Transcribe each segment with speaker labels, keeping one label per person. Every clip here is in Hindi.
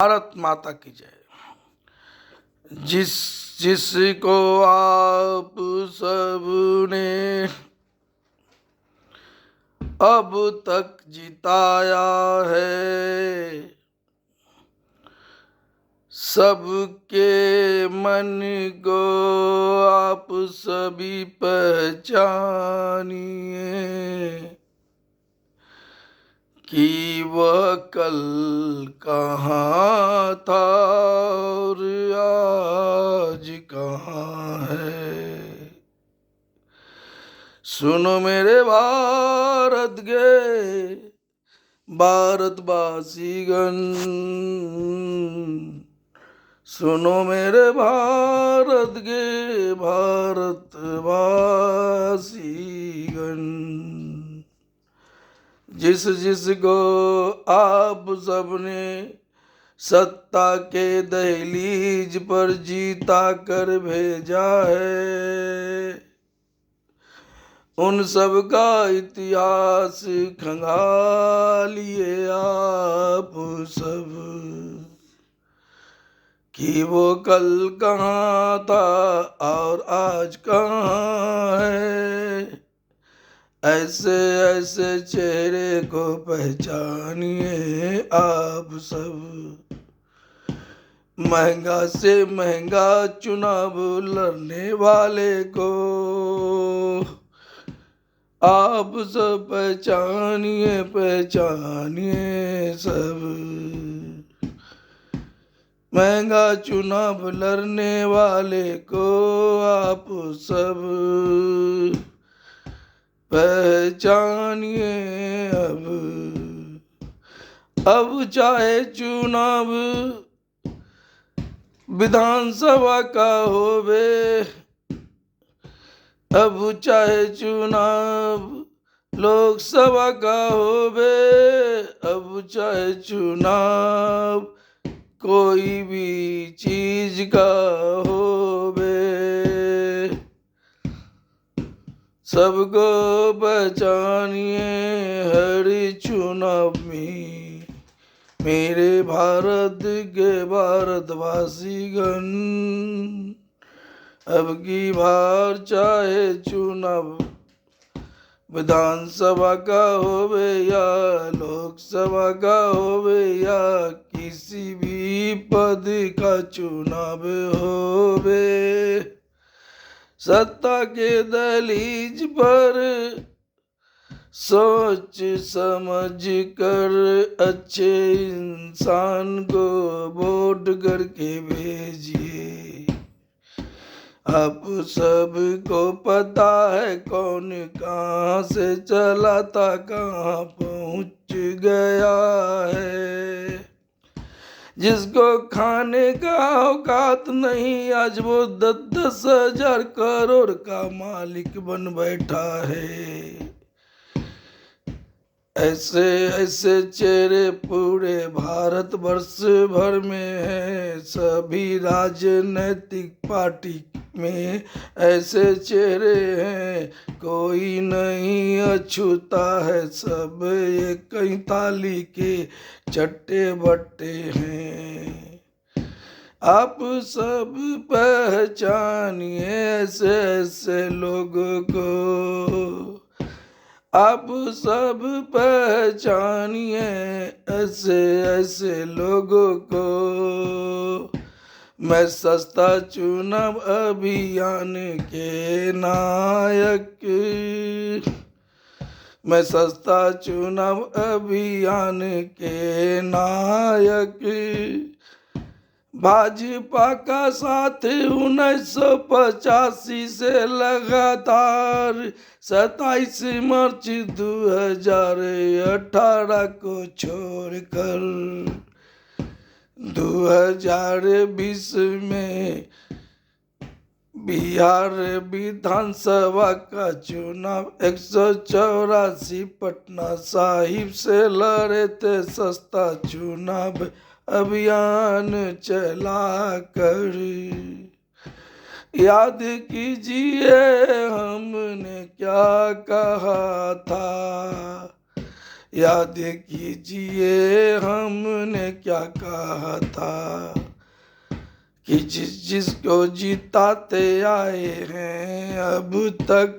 Speaker 1: भारत माता की जय। जिस जिसको आप सबने अब तक जिताया है, सबके मन को आप सभी पहचानिए कि वह कल कहाँ था और आज कहाँ है। सुनो मेरे भारत के भारतवासीगण, सुनो मेरे भारत के भारतवासीगण। जिस जिसको आप सबने सत्ता के दहलीज पर जीता कर भेजा है, उन सब का इतिहास खंगालिए आप सब कि वो कल कहाँ था और आज कहाँ है। ऐसे ऐसे चेहरे को पहचानिए आप सब। महंगा से महंगा चुनाव लड़ने वाले को आप सब पहचानिए, पहचानिए सब। महंगा चुनाव लड़ने वाले को आप सब पहचानिए अब चाहे चुनाव विधानसभा का होवे, अब चाहे चुनाव लोकसभा का होवे, अब चाहे चुनाव कोई भी चीज का होवे, सबको पहचानिए हर चुनाव में मेरे भारत के भारतवासीगण। अब की बार चाहे चुनाव विधानसभा का होवे या लोकसभा का होवे या किसी भी पद का चुनाव होवे, सत्ता के दहलीज पर सोच समझ कर अच्छे इंसान को वोट करके भेजिए। आप सबको पता है कौन कहाँ से चला था कहाँ पहुँच गया है। जिसको खाने का औकात नहीं आज वो 10-10 हजार करोड़ का मालिक बन बैठा है। ऐसे ऐसे चेहरे पूरे भारत वर्ष भर में है, सभी राजनीतिक पार्टी में ऐसे चेहरे हैं, कोई नहीं अछूता है, सब एक कई ताली के चट्टे बट्टे हैं। आप सब पहचानिए ऐसे ऐसे लोगों को, आप सब पहचानिए ऐसे ऐसे लोगों को। मैं सस्ता चुनाव अभियान के नायक, मैं सस्ता चुनाव अभियान के नायक, भाजपा का साथ 1985 से लगातार 27 मार्च 2018 को छोड़कर 2020 में बिहार विधानसभा का चुनाव 184 पटना साहिब से लड़े थे सस्ता चुनाव अभियान चला कर। याद कीजिए हमने क्या कहा था, याद कीजिए हमने क्या कहा था कि जिसको जिताते आए हैं अब तक,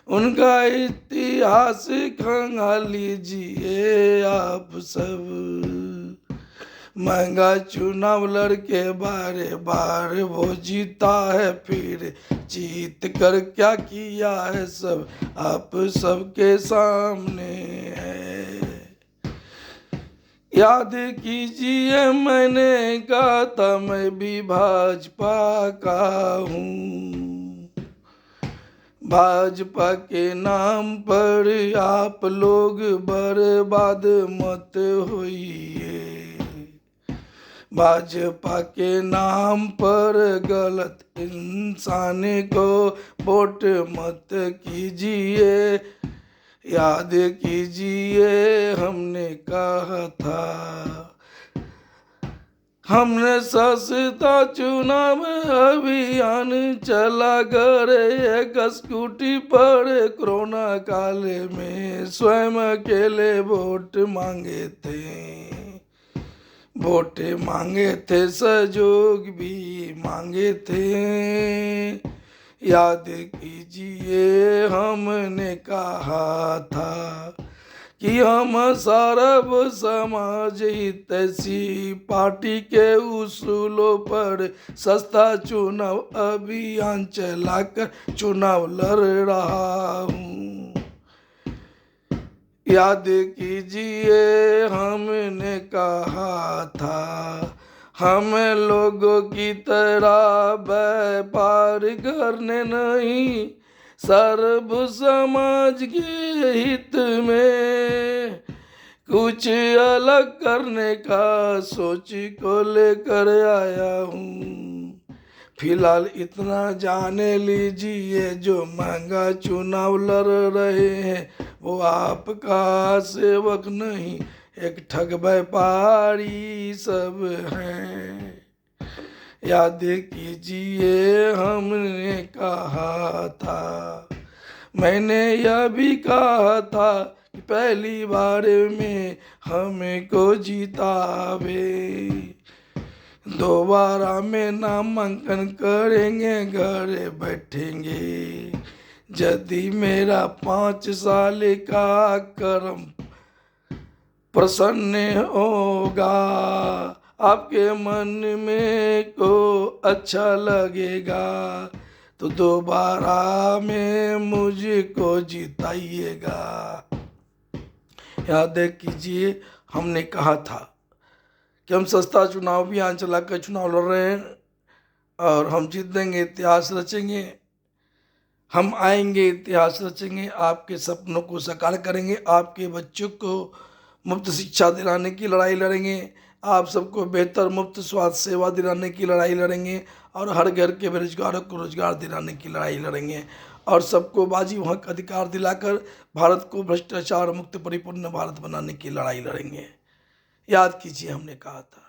Speaker 1: उनका इतिहास खंगाल लीजिए आप सब। महंगा चुनाव लड़के बारे बार वो जीता है, फिर जीत कर क्या किया है सब आप सबके सामने है। याद कीजिए मैंने कहा था मैं भी भाजपा का हूँ, भाजपा के नाम पर आप लोग बर्बाद मत होइए, भाजपा के नाम पर गलत इंसान को वोट मत कीजिए। याद कीजिए हमने कहा था, हमने सस्ता चुनाव अभियान चला कर एक स्कूटी पर कोरोना काल में स्वयं अकेले वोट मांगे थे, सहयोग भी मांगे थे। याद कीजिए हमने कहा था कि हम सर्व समाज हितैषी पार्टी के उसूलों पर सस्ता चुनाव अभियान चलाकर चुनाव लड़ रहा हूँ। याद कीजिए हमने कहा था हम लोगों की तरह व्यापार करने नहीं, सर्व समाज के हित में कुछ अलग करने का सोच को लेकर आया हूँ। फिलहाल इतना जाने लीजिए, जो महंगा चुनाव लड़ रहे हैं वो आपका सेवक नहीं, एक ठग व्यापारी सब हैं। याद कीजिए हमने कहा था, मैंने यह भी कहा था कि पहली बार में हमको जितावे, दोबारा में नामांकन करेंगे घर बैठेंगे। यदि मेरा 5 साल का कर्म प्रसन्न होगा, आपके मन में को अच्छा लगेगा, तो दोबारा में मुझको जिताइएगा। याद कीजिए हमने कहा था कि हम सस्ता चुनाव अभियान चलाकर चुनाव लड़ रहे हैं और हम जीत देंगे, इतिहास रचेंगे, हम आएंगे, इतिहास रचेंगे, आपके सपनों को साकार करेंगे, आपके बच्चों को मुफ्त शिक्षा दिलाने की लड़ाई लड़ेंगे, आप सबको बेहतर मुफ्त स्वास्थ्य सेवा दिलाने की लड़ाई लड़ेंगे और हर घर के बेरोजगारों को रोजगार दिलाने की लड़ाई लड़ेंगे और सबको बाजी हक अधिकार दिलाकर भारत को भ्रष्टाचार मुक्त परिपूर्ण भारत बनाने की लड़ाई लड़ेंगे। याद कीजिए हमने कहा था।